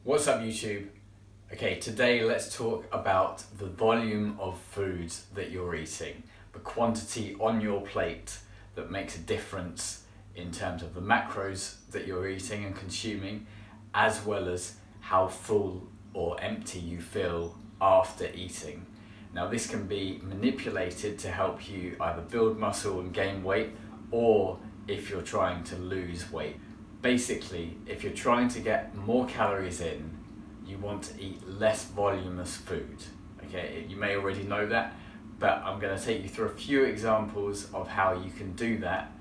What's up, YouTube? Okay, today let's talk about the volume of foods that you're eating, the quantity on your plate that makes a difference in terms of the macros that you're eating and consuming, as well as how full or empty you feel after eating. Now, this can be manipulated to help you either build muscle and gain weight, or if you're trying to lose weight. Basically, if you're trying to get more calories in, you want to eat less voluminous food. Okay, you may already know that, but I'm going to take you through a few examples of how you can do that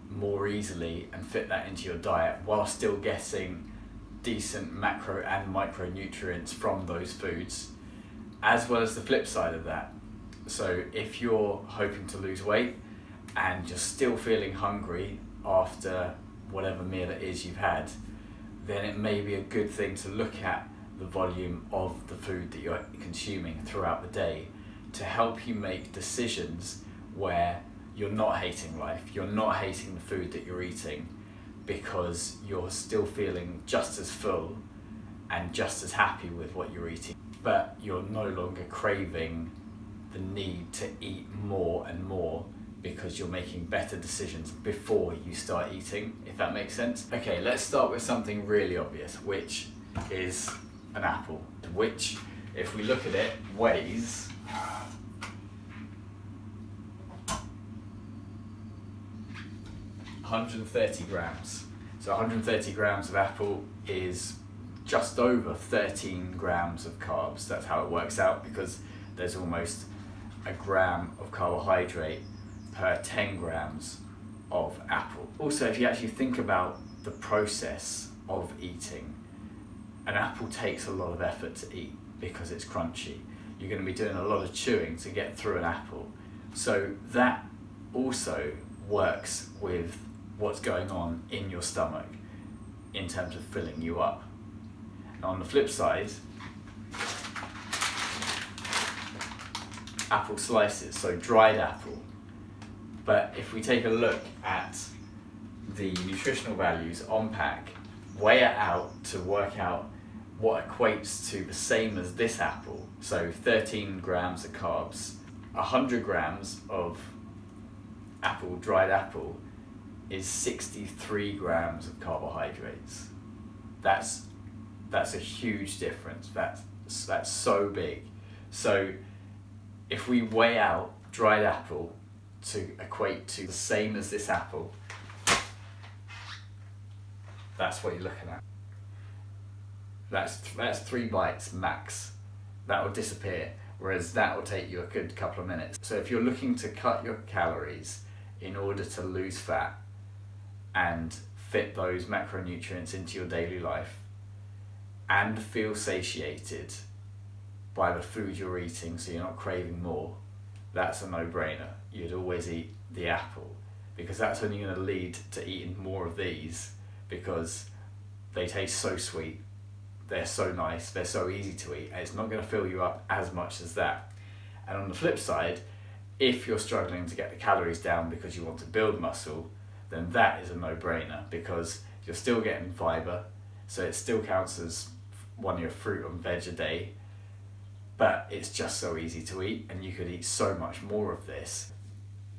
more easily and fit that into your diet while still getting decent macro and micronutrients from those foods, as well as the flip side of that. So if you're hoping to lose weight and you're still feeling hungry after whatever meal it is you've had, then it may be a good thing to look at the volume of the food that you're consuming throughout the day to help you make decisions where you're not hating life, you're not hating the food that you're eating, because you're still feeling just as full and just as happy with what you're eating, but you're no longer craving the need to eat more and more because you're making better decisions before you start eating, if that makes sense. Okay, let's start with something really obvious, which is an apple, which, if we look at it, weighs 130 grams. So 130 grams of apple is just over 13 grams of carbs. That's how it works out, because there's almost a gram of carbohydrate per 10 grams of apple. Also, if you actually think about the process of eating, an apple takes a lot of effort to eat because it's crunchy. You're going to be doing a lot of chewing to get through an apple. So that also works with what's going on in your stomach in terms of filling you up. Now, on the flip side, apple slices, so dried apple. But if we take a look at the nutritional values on pack, weigh it out to work out what equates to the same as this apple. So 13 grams of carbs, 100 grams of apple, dried apple, is 63 grams of carbohydrates. That's a huge difference. That's so big. So if we weigh out dried apple to equate to the same as this apple, that's what you're looking at. That's 3 bites max. That will disappear, whereas that will take you a good couple of minutes. So if you're looking to cut your calories in order to lose fat and fit those macronutrients into your daily life and feel satiated by the food you're eating so you're not craving more, that's a no-brainer. You'd always eat the apple, because that's only going to lead to eating more of these, because they taste so sweet, they're so nice, they're so easy to eat, and it's not going to fill you up as much as that. And on the flip side, if you're struggling to get the calories down because you want to build muscle, then that is a no-brainer, because you're still getting fiber, so it still counts as one of your fruit and veg a day, but it's just so easy to eat, and you could eat so much more of this.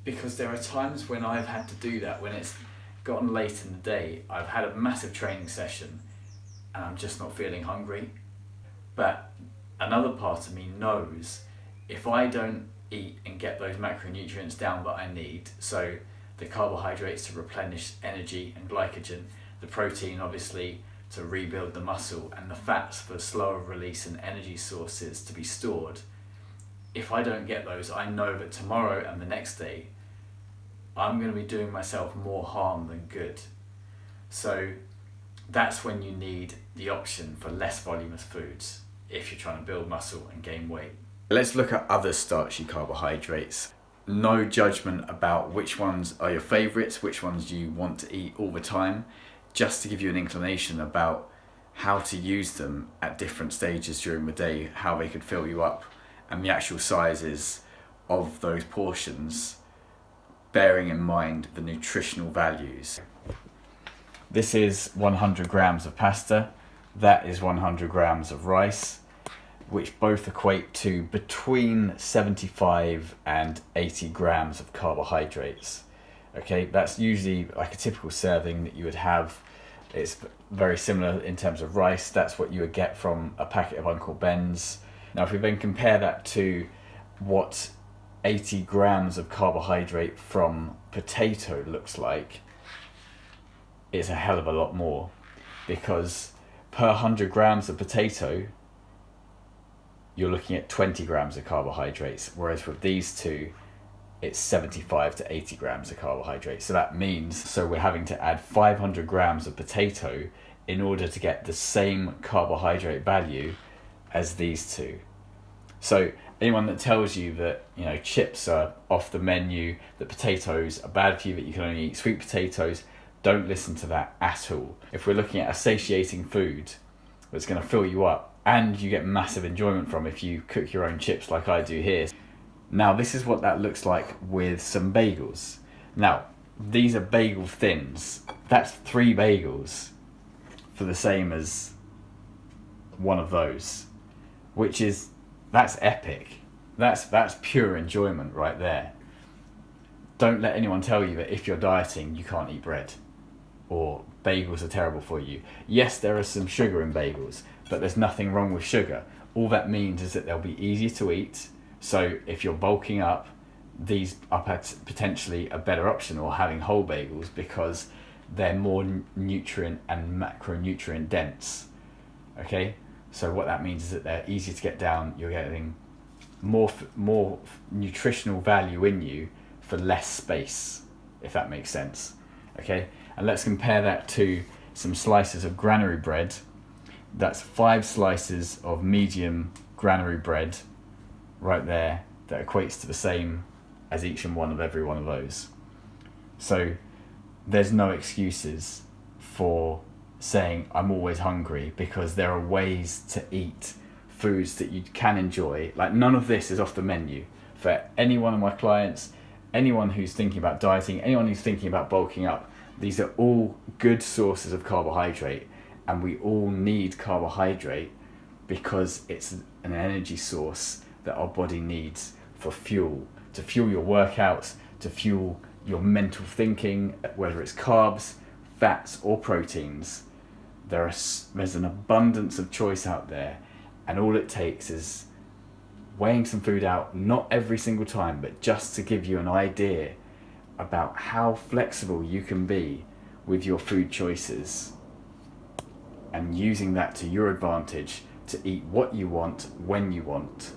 Because there are times when I've had to do that, when it's gotten late in the day, I've had a massive training session and I'm just not feeling hungry. But another part of me knows if I don't eat and get those macronutrients down that I need, so the carbohydrates to replenish energy and glycogen, the protein obviously to rebuild the muscle, and the fats for slower release and energy sources to be stored, if I don't get those, I know that tomorrow and the next day I'm going to be doing myself more harm than good. So that's when you need the option for less voluminous foods if you're trying to build muscle and gain weight. Let's look at other starchy carbohydrates. No judgment about which ones are your favorites, which ones you want to eat all the time, just to give you an inclination about how to use them at different stages during the day, how they could fill you up, and the actual sizes of those portions, bearing in mind the nutritional values. This is 100 grams of pasta, that is 100 grams of rice, which both equate to between 75 and 80 grams of carbohydrates. Okay, that's usually like a typical serving that you would have. It's very similar in terms of rice. That's what you would get from a packet of Uncle Ben's. Now, if we then compare that to what 80 grams of carbohydrate from potato looks like, it's a hell of a lot more, because per 100 grams of potato, you're looking at 20 grams of carbohydrates, whereas with these two, it's 75 to 80 grams of carbohydrates. So that means, so we're having to add 500 grams of potato in order to get the same carbohydrate value as these two. So anyone that tells you that, you know, chips are off the menu, that potatoes are bad for you, that you can only eat sweet potatoes, don't listen to that at all. If we're looking at a satiating food that's going to fill you up and you get massive enjoyment from if you cook your own chips like I do here. Now, this is what that looks like with some bagels. Now, these are bagel thins. That's 3 bagels for the same as one of those, that's epic. That's pure enjoyment right there. Don't let anyone tell you that if you're dieting, you can't eat bread or bagels are terrible for you. Yes, there is some sugar in bagels, but there's nothing wrong with sugar. All that means is that they'll be easier to eat. So if you're bulking up, these are potentially a better option, or having whole bagels, because they're more nutrient and macronutrient dense. Okay, so what that means is that they're easier to get down. You're getting more nutritional value in you for less space, if that makes sense. Okay, and let's compare that to some slices of granary bread. That's 5 slices of medium granary bread right there, that equates to the same as each and one of every one of those. So there's no excuses for saying I'm always hungry, because there are ways to eat foods that you can enjoy. Like, none of this is off the menu for any one of my clients, anyone who's thinking about dieting, anyone who's thinking about bulking up. These are all good sources of carbohydrate, and we all need carbohydrate because it's an energy source that our body needs for fuel, to fuel your workouts, to fuel your mental thinking, whether it's carbs, fats or proteins. There's an abundance of choice out there, and all it takes is weighing some food out, not every single time, but just to give you an idea about how flexible you can be with your food choices, and using that to your advantage to eat what you want when you want.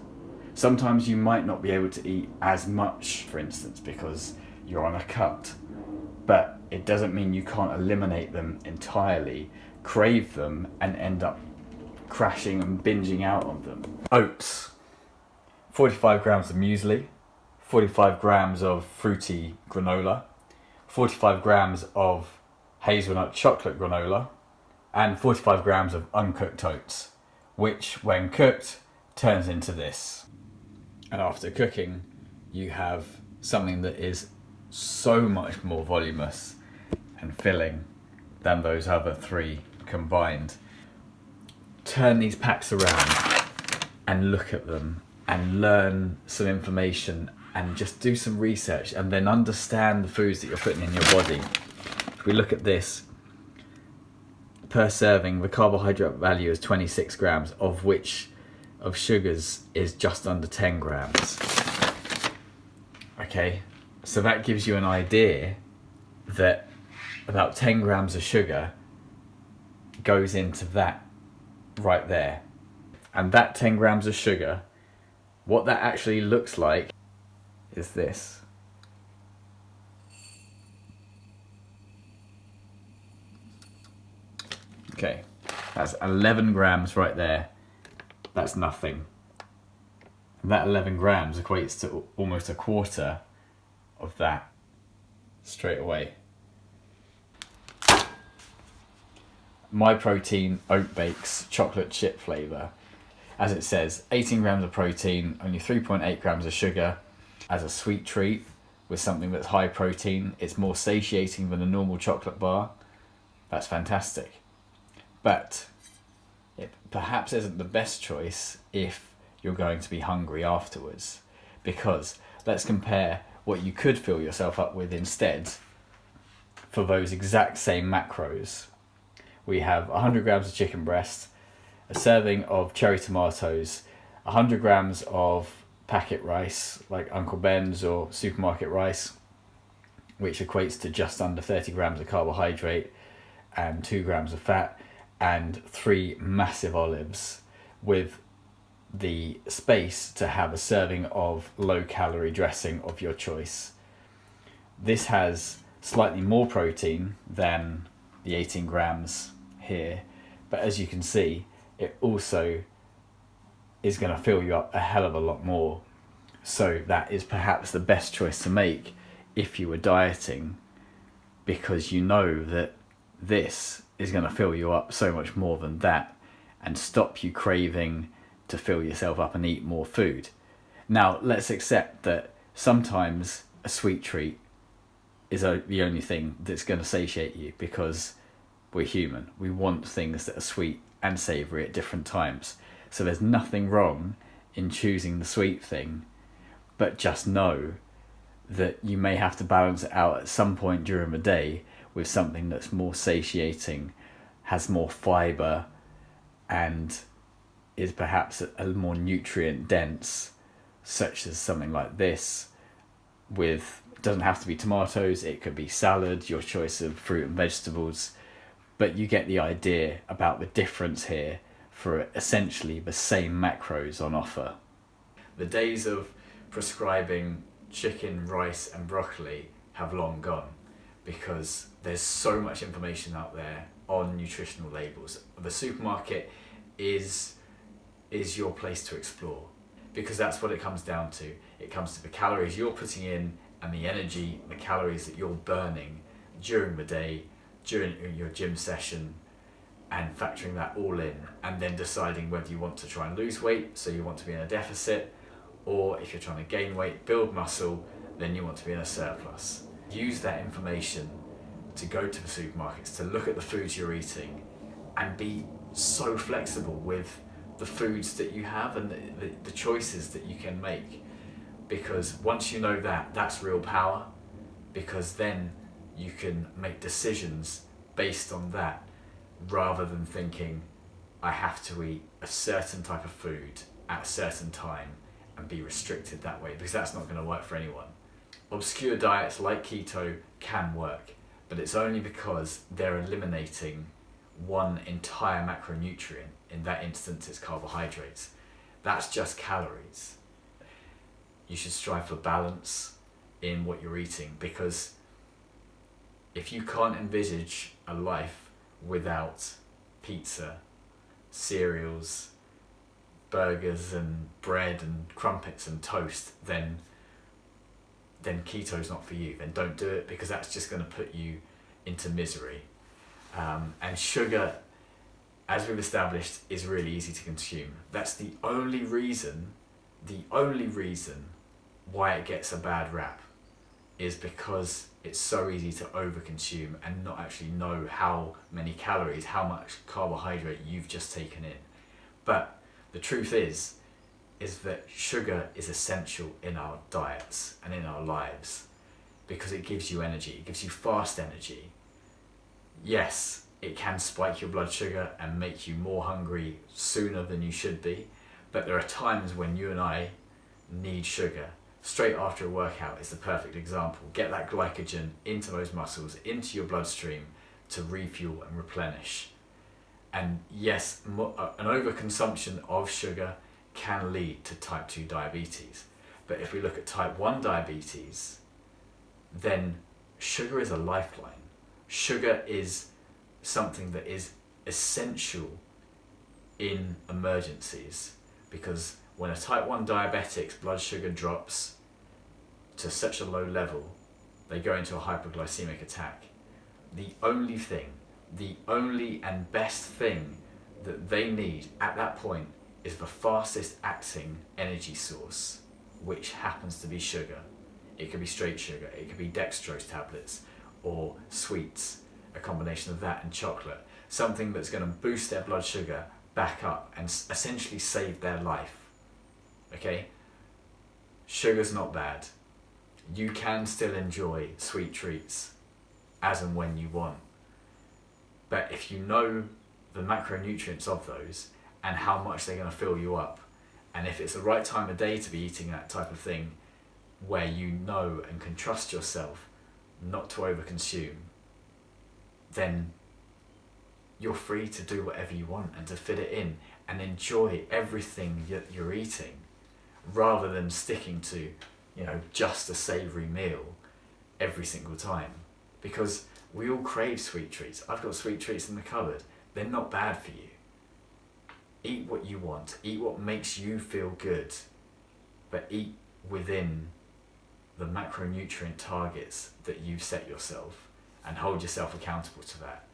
Sometimes you might not be able to eat as much, for instance, because you're on a cut, but it doesn't mean you can't eliminate them entirely, crave them, and end up crashing and binging out on them. Oats, 45 grams of muesli, 45 grams of fruity granola, 45 grams of hazelnut chocolate granola, and 45 grams of uncooked oats, which when cooked turns into this. And after cooking, you have something that is so much more voluminous and filling than those other 3 combined. Turn these packs around and look at them and learn some information and just do some research, and then understand the foods that you're putting in your body. If we look at this, per serving, the carbohydrate value is 26 grams, of which of sugars is just under 10 grams. Okay, so that gives you an idea that about 10 grams of sugar goes into that right there. And that 10 grams of sugar, what that actually looks like is this. Okay, that's 11 grams right there. That's nothing. And that 11 grams equates to almost a quarter of that straight away. My Protein Oat Bakes chocolate chip flavour, as it says, 18 grams of protein, only 3.8 grams of sugar. As a sweet treat with something that's high protein, it's more satiating than a normal chocolate bar. That's fantastic. But perhaps isn't the best choice if you're going to be hungry afterwards. Because let's compare what you could fill yourself up with instead for those exact same macros. We have 100 grams of chicken breast, a serving of cherry tomatoes, 100 grams of packet rice, like Uncle Ben's or supermarket rice, which equates to just under 30 grams of carbohydrate and 2 grams of fat, and 3 massive olives, with the space to have a serving of low calorie dressing of your choice. This has slightly more protein than the 18 grams here, but as you can see, it also is going to fill you up a hell of a lot more. So that is perhaps the best choice to make if you were dieting, because you know that this is going to fill you up so much more than that and stop you craving to fill yourself up and eat more food. Now, let's accept that sometimes a sweet treat is the only thing that's going to satiate you, because we're human. We want things that are sweet and savoury at different times. So there's nothing wrong in choosing the sweet thing, but just know that you may have to balance it out at some point during the day with something that's more satiating, has more fibre, and is perhaps a more nutrient dense, such as something like this. With, it doesn't have to be tomatoes, it could be salad, your choice of fruit and vegetables, but you get the idea about the difference here for essentially the same macros on offer. The days of prescribing chicken, rice and broccoli have long gone, because there's so much information out there on nutritional labels. The supermarket is your place to explore, because that's what it comes down to. It comes to the calories you're putting in and the energy, the calories that you're burning during the day, during your gym session, and factoring that all in, and then deciding whether you want to try and lose weight, so you want to be in a deficit, or if you're trying to gain weight, build muscle, then you want to be in a surplus. Use that information to go to the supermarkets, to look at the foods you're eating, and be so flexible with the foods that you have and the choices that you can make. Because once you know that, that's real power, because then you can make decisions based on that, rather than thinking, I have to eat a certain type of food at a certain time and be restricted that way, because that's not going to work for anyone. Obscure diets like keto can work, but it's only because they're eliminating one entire macronutrient. In that instance, it's carbohydrates. That's just calories. You should strive for balance in what you're eating, because if you can't envisage a life without pizza, cereals, burgers and bread and crumpets and toast, then keto's not for you. Then don't do it, because that's just going to put you into misery. And sugar, as we've established, is really easy to consume. That's the only reason why it gets a bad rap, is because it's so easy to overconsume and not actually know how many calories, how much carbohydrate you've just taken in. But the truth is that sugar is essential in our diets and in our lives, because it gives you energy, it gives you fast energy. Yes, it can spike your blood sugar and make you more hungry sooner than you should be, but there are times when you and I need sugar. Straight after a workout is the perfect example. Get that glycogen into those muscles, into your bloodstream, to refuel and replenish. And yes, an overconsumption of sugar can lead to type 2 diabetes. But if we look at type 1 diabetes, then sugar is a lifeline. Sugar is something that is essential in emergencies, because when a type 1 diabetic's blood sugar drops to such a low level, they go into a hypoglycemic attack. The only and best thing that they need at that point is the fastest acting energy source, which happens to be sugar. It could be straight sugar, it could be dextrose tablets, or sweets, a combination of that and chocolate. Something that's going to boost their blood sugar back up and essentially save their life. Okay? Sugar's not bad. You can still enjoy sweet treats as and when you want. But if you know the macronutrients of those and how much they're going to fill you up, and if it's the right time of day to be eating that type of thing, where you know and can trust yourself not to overconsume, then you're free to do whatever you want and to fit it in and enjoy everything that you're eating, rather than sticking to, just a savoury meal every single time. Because we all crave sweet treats. I've got sweet treats in the cupboard. They're not bad for you. Eat what you want. Eat what makes you feel good. But eat within the macronutrient targets that you've set yourself, and hold yourself accountable to that.